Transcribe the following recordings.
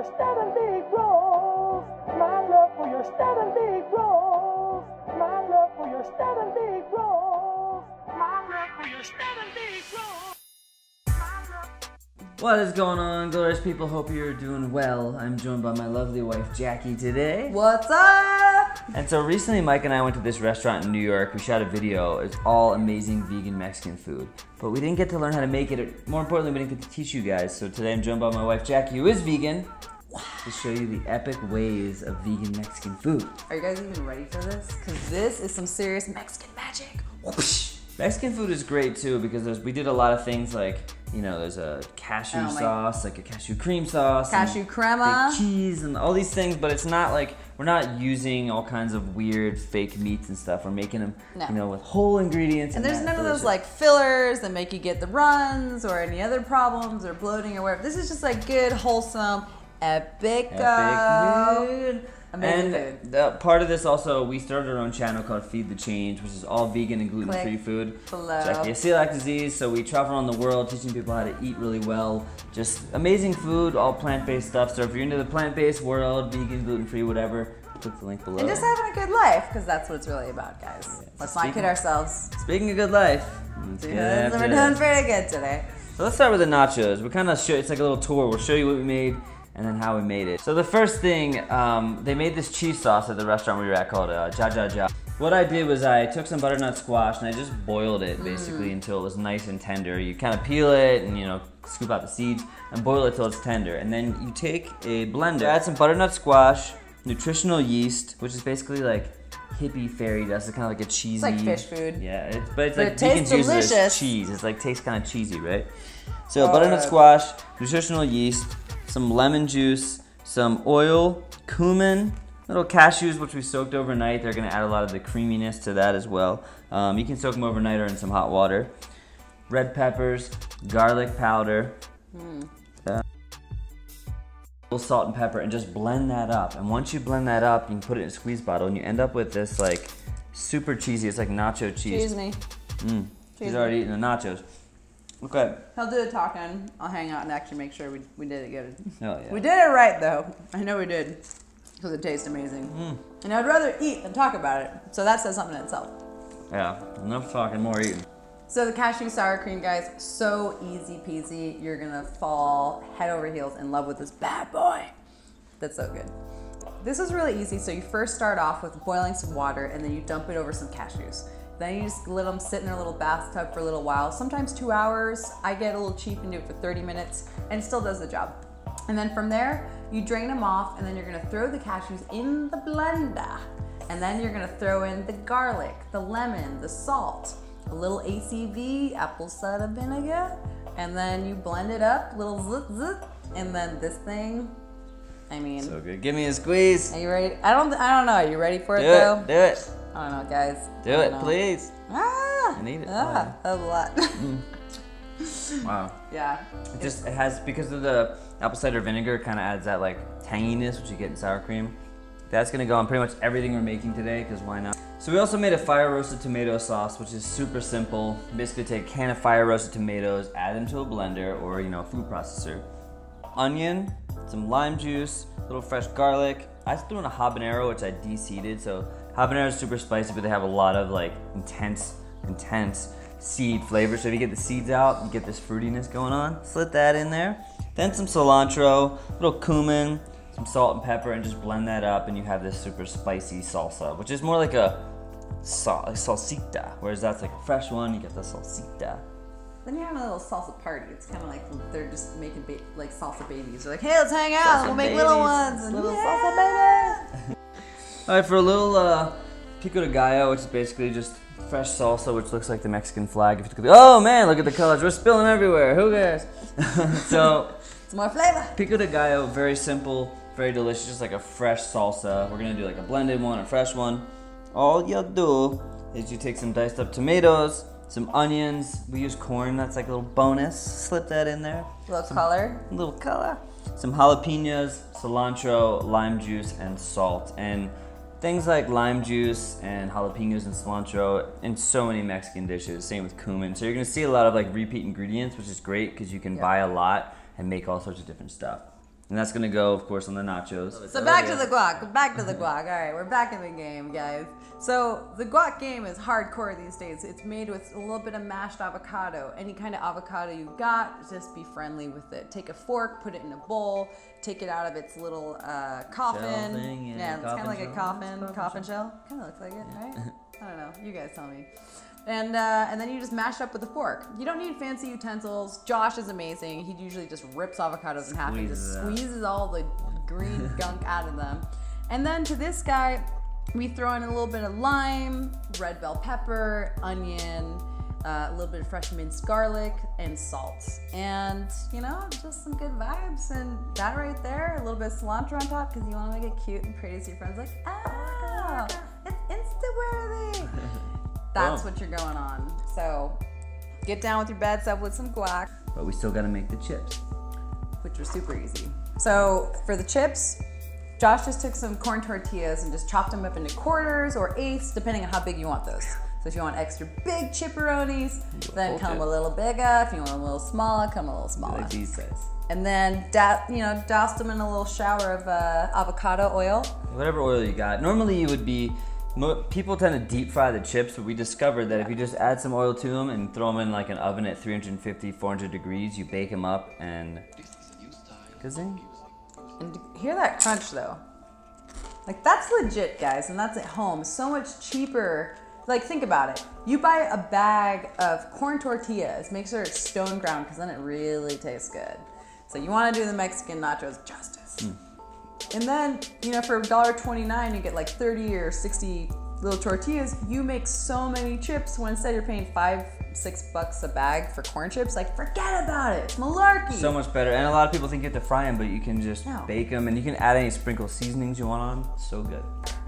your static rolls. My love for your static rolls. My love for your static rolls. My love for your static rolls. What is going on, glorious people? Hope you're doing well. I'm joined by my lovely wife, Jackie, today. What's up? And so recently, Mike and I went to this restaurant in New York. We shot a video. It's all amazing vegan Mexican food. But we didn't get to learn how to make it. More importantly, we didn't get to teach you guys. So today I'm joined by my wife, Jackie, who is vegan, to show you the epic ways of vegan Mexican food. Are you guys even ready for this? Because this is some serious Mexican magic. Whoosh. Mexican food is great too because we did a lot of things like, you know, there's a cashew sauce, like a cashew cream sauce, cashew crema, fake cheese, and all these things. But it's not like we're not using all kinds of weird fake meats and stuff. We're making them, you know, with whole ingredients. And there's none of those like fillers that make you get the runs or any other problems or bloating or whatever. This is just like good, wholesome, epic food. Amazing and part of this also, we started our own channel called Feed the Change, which is all vegan and gluten-free food. Jackie has celiac disease, so we travel around the world teaching people how to eat really well. Just amazing food, all plant-based stuff. So if you're into the plant-based world, vegan, gluten-free, whatever, click the link below. And just having a good life, because that's what it's really about, guys. Yeah, let's not kid ourselves. Speaking of good life, we're doing pretty good today. So let's start with the nachos. We kind of show, it's like a little tour. We'll show you what we made and then how we made it. So the first thing, they made this cheese sauce at the restaurant we were at called Ja Ja Ja. What I did was I took some butternut squash and I just boiled it basically until it was nice and tender. You kind of peel it and, you know, scoop out the seeds and boil it till it's tender. And then you take a blender, add some butternut squash, nutritional yeast, which is basically like hippie fairy dust. It's kind of like a cheesy. It's like fish food. Yeah, but it's like it tastes delicious. Cheese. It's like tastes kind of cheesy, right? So butternut squash, nutritional yeast, some lemon juice, some oil, cumin, little cashews which we soaked overnight. They're gonna add a lot of the creaminess to that as well. You can soak them overnight or in some hot water. Red peppers, garlic powder, salt and pepper, and just blend that up. And once you blend that up, you can put it in a squeeze bottle and you end up with this like super cheesy, it's like nacho cheese. Excuse me. She's already eating the nachos. Okay. He'll do the talking. I'll hang out and actually make sure we did it good. Oh, yeah. We did it right though. I know we did. Because it tastes amazing. And I'd rather eat than talk about it. So that says something in itself. Yeah, enough talking, more eating. So the cashew sour cream, guys, so easy peasy. You're gonna fall head over heels in love with this bad boy. That's so good. This is really easy. So you first start off with boiling some water and then you dump it over some cashews. Then you just let them sit in their little bathtub for a little while, sometimes 2 hours. I get a little cheap and do it for 30 minutes, and it still does the job. And then from there, you drain them off, and then you're gonna throw the cashews in the blender. And then you're gonna throw in the garlic, the lemon, the salt, a little ACV, apple cider vinegar, and then you blend it up, little zip, and then this thing, I mean. So good. Give me a squeeze. Are you ready? I don't know. Are you ready for it though? Do it. I don't know, guys. Do it, please. I need it. That was a lot. Wow. Yeah. It has, because of the apple cider vinegar, it kind of adds that like tanginess, which you get in sour cream. That's gonna go on pretty much everything we're making today, because why not? So we also made a fire roasted tomato sauce, which is super simple. Basically take a can of fire roasted tomatoes, add them to a blender or, you know, a food processor. Onion, some lime juice, a little fresh garlic. I threw in a habanero, which I de-seeded, so habanero is super spicy, but they have a lot of like intense seed flavor. So if you get the seeds out, you get this fruitiness going on. Slip that in there. Then some cilantro, a little cumin, some salt and pepper, and just blend that up, and you have this super spicy salsa, which is more like a salsita, whereas that's like a fresh one. You get the salsita. Then you're having a little salsa party. It's kind of like they're just making like salsa babies. They're like, hey, let's hang out. We'll make little ones and little salsa babies. All right, for a little pico de gallo, which is basically just fresh salsa, which looks like the Mexican flag. If you oh man, look at the colors. We're spilling everywhere. Who cares? So, it's more flavor. Pico de gallo, very simple, very delicious, just like a fresh salsa. We're gonna do like a blended one, a fresh one. All you do is you take some diced up tomatoes, some onions. We use corn, that's like a little bonus. Slip that in there. A little color. A little color. Some jalapenos, cilantro, lime juice, and salt. And things like lime juice and jalapenos and cilantro in so many Mexican dishes. Same with cumin. So you're gonna see a lot of like repeat ingredients, which is great because you can buy a lot and make all sorts of different stuff. And that's gonna go, of course, on the nachos. So back to the guac, back to the guac. All right, we're back in the game, guys. So the guac game is hardcore these days. It's made with a little bit of mashed avocado. Any kind of avocado you got, just be friendly with it. Take a fork, put it in a bowl, take it out of its little coffin. Thing, yeah, it's kind of like a coffin shell. Kind of looks like it, right? I don't know. You guys tell me. And then you just mash it up with a fork. You don't need fancy utensils. Josh is amazing. He usually just rips avocados in half and just squeezes all the green gunk out of them. And then to this guy, we throw in a little bit of lime, red bell pepper, onion, a little bit of fresh minced garlic, and salt. And, you know, just some good vibes. And that right there, a little bit of cilantro on top because you want to make it cute and pretty so your friends are like, oh, it's Insta-worthy. That's what you're going on. So get down with your bad self with some guac. But we still gotta make the chips, which are super easy. So for the chips, Josh just took some corn tortillas and just chopped them up into quarters or eighths, depending on how big you want those. So if you want extra big chipperonis, then come a little bigger. If you want a little smaller, come a little smaller. like these guys. And then, douse them in a little shower of avocado oil. Whatever oil you got. Normally you would be, people tend to deep fry the chips, but we discovered that if you just add some oil to them and throw them in like an oven at 350, 400 degrees, you bake them up and kazing. And hear that crunch though. Like that's legit, guys, and that's at home. So much cheaper. Like think about it. You buy a bag of corn tortillas, make sure it's stone ground because then it really tastes good. So you want to do the Mexican nachos justice. And then, you know, for $1.29, you get like 30 or 60 little tortillas. You make so many chips when instead you're paying $5-6 a bag for corn chips. Like, forget about it. It's malarkey. So much better. And a lot of people think you have to fry them, but you can just bake them and you can add any sprinkle seasonings you want on. So good.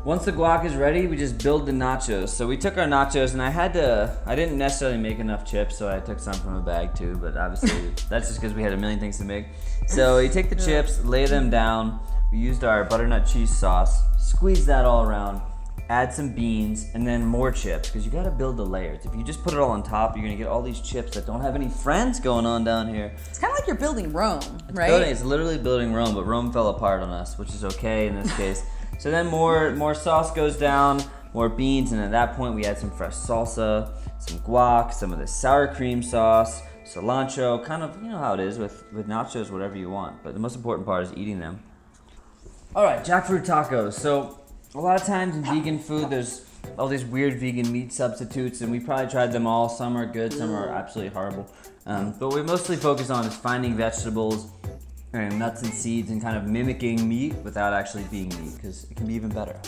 Once the guac is ready, we just build the nachos. So we took our nachos and I didn't necessarily make enough chips, so I took some from a bag too, but obviously that's just because we had a million things to make. So you take the chips, lay them down. We used our butternut cheese sauce, squeeze that all around, add some beans, and then more chips, because you gotta build the layers. If you just put it all on top, you're gonna get all these chips that don't have any friends going on down here. It's kind of like you're building Rome, right? It's literally building Rome, but Rome fell apart on us, which is okay in this case. So then more sauce goes down, more beans, and at that point we add some fresh salsa, some guac, some of the sour cream sauce, cilantro, kind of, you know how it is with nachos, whatever you want. But the most important part is eating them. All right, jackfruit tacos. So a lot of times in vegan food, there's all these weird vegan meat substitutes, and we probably tried them all. Some are good, some are absolutely horrible. But what we mostly focus on is finding vegetables and nuts and seeds and kind of mimicking meat without actually being meat, because it can be even better.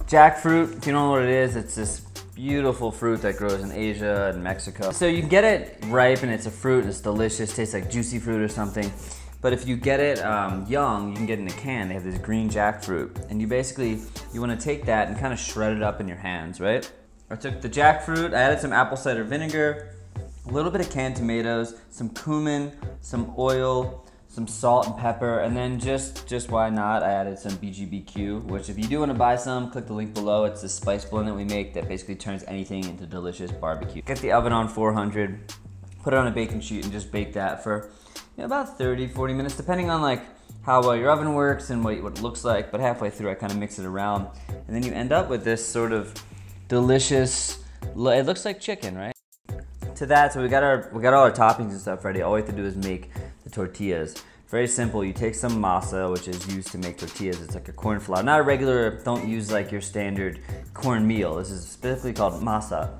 Jackfruit, if you don't know what it is, it's this beautiful fruit that grows in Asia and Mexico. So you can get it ripe and it's a fruit and it's delicious, tastes like juicy fruit or something. But if you get it young, you can get it in a can. They have this green jackfruit. And you want to take that and kind of shred it up in your hands, right? I took the jackfruit, I added some apple cider vinegar, a little bit of canned tomatoes, some cumin, some oil, some salt and pepper, and then just why not, I added some BGBQ, which if you do want to buy some, click the link below. It's the spice blend that we make that basically turns anything into delicious barbecue. Get the oven on 400, put it on a baking sheet and just bake that for about 30-40 minutes, depending on like how well your oven works and what it looks like. But halfway through I kind of mix it around, and then you end up with this sort of delicious, it looks like chicken, right? To that, so we got all our toppings and stuff ready. All we have to do is make the tortillas. Very simple. You take some masa, which is used to make tortillas. It's like a corn flour, not a regular, don't use like your standard cornmeal. This is specifically called masa.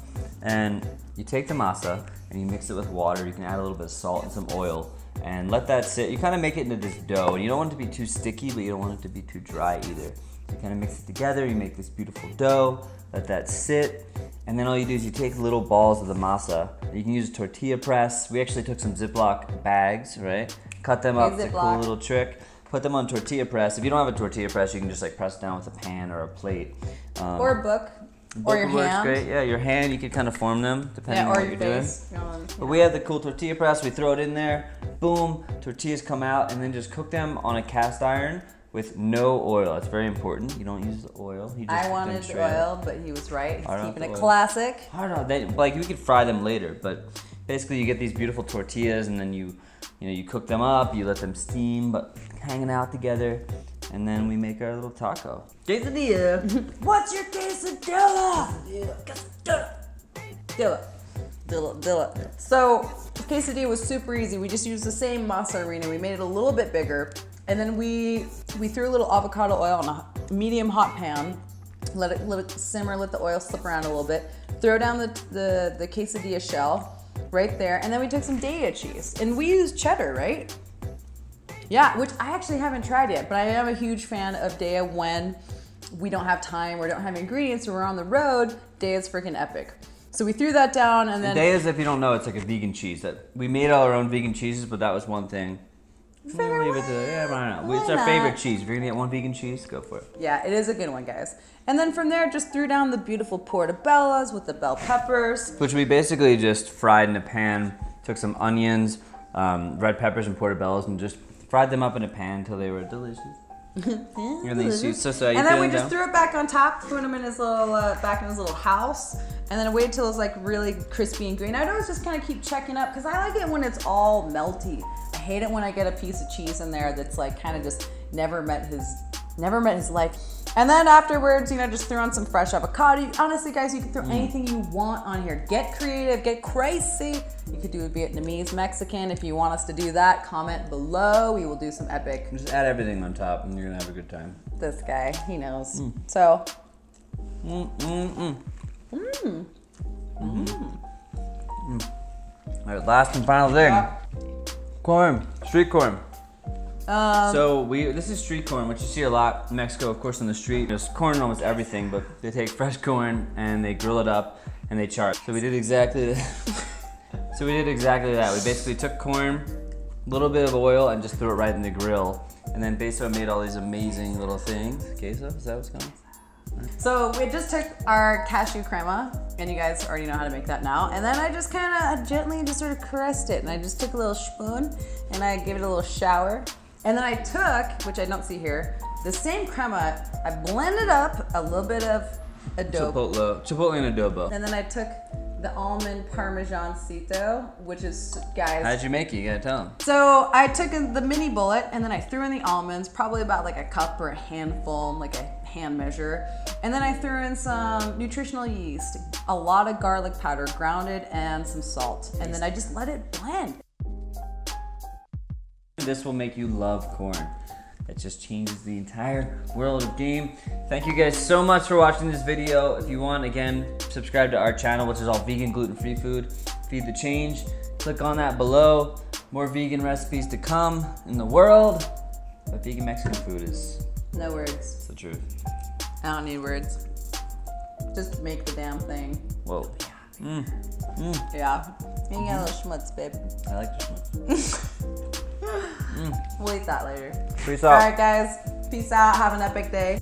And you take the masa and you mix it with water. You can add a little bit of salt and some oil and let that sit. You kind of make it into this dough, and you don't want it to be too sticky, but you don't want it to be too dry either. So you kind of mix it together, you make this beautiful dough, let that sit, and then all you do is you take little balls of the masa. You can use a tortilla press. We actually took some Ziploc bags, right? Cut them up, it's a cool little trick. Put them on tortilla press. If you don't have a tortilla press, you can just like press down with a pan or a plate. Or a book. Or your hand. Great. Yeah, your hand, you can kind of form them depending on what you're doing. But we have the cool tortilla press, we throw it in there, boom, tortillas come out, and then just cook them on a cast iron with no oil. It's very important. You don't use the oil. I wanted the oil, but he was right. He's keeping it classic. Like we could fry them later, but basically you get these beautiful tortillas, and then you You know, you cook them up, you let them steam, but hanging out together, and then we make our little taco. Quesadilla. What's your quesadilla? Dilla. So quesadilla was super easy. We just used the same masa harina. We made it a little bit bigger, and then we threw a little avocado oil on a medium hot pan. Let it simmer. Let the oil slip around a little bit. Throw down the quesadilla shell right there, and then we took some Daya cheese, and we used cheddar, right? Yeah, which I actually haven't tried yet, but I am a huge fan of Daya when we don't have time or don't have ingredients or we're on the road. Daya's freaking epic. So we threw that down, and then Daya's, if you don't know, it's like a vegan cheese that we made all our own vegan cheeses, but that was one thing. We'll leave it to, yeah, why not? It's our favorite cheese. If you're gonna get one vegan cheese, go for it. Yeah, it is a good one, guys. And then from there, just threw down the beautiful portobellos with the bell peppers. Which we basically just fried in a pan. Took some onions, red peppers, and portobellos, and just fried them up in a pan until they were delicious. And then we just threw it back on top, threw him in his little back in his little house, and then waited till it was like really crispy and green. I'd always just kind of keep checking up because I like it when it's all melty. I hate it when I get a piece of cheese in there that's like kind of just never met his life. And then afterwards, you know, just threw on some fresh avocado. Honestly, guys, you can throw anything you want on here. Get creative, get crazy. You could do a Vietnamese, Mexican. If you want us to do that, comment below. We will do some epic. Just add everything on top and you're gonna have a good time. This guy, he knows. So. All right, last and final thing. Corn, street corn. This is street corn, which you see a lot in Mexico, of course, on the street. There's corn in almost everything, but they take fresh corn and they grill it up and they char it. So we did exactly that. We basically took corn, a little bit of oil, and just threw it right in the grill. And then Beso made all these amazing little things. Queso, is that what's coming? So we just took our cashew crema, and you guys already know how to make that now. And then I just kind of gently just sort of caressed it, and I just took a little spoon and I gave it a little shower. And then I took, which I don't see here, the same crema, I blended up a little bit of adobo. Chipotle and adobo. And then I took the almond parmesancito, which is, guys. How'd you make it? You gotta tell them. So I took the mini bullet and then I threw in the almonds, probably about like a cup or a handful, like a hand measure. And then I threw in some nutritional yeast, a lot of garlic powder, grounded, and some salt. And then I just let it blend. This will make you love corn. It just changes the entire world of game. Thank you guys so much for watching this video. If you want, again, subscribe to our channel, which is all vegan, gluten-free food. Feed the change. Click on that below. More vegan recipes to come in the world. But vegan Mexican food is... No words. It's the truth. I don't need words. Just make the damn thing. Whoa. Yeah. You got a little schmutz, babe. I like the schmutz. We'll eat that later. Peace out. All right, guys. Peace out. Have an epic day.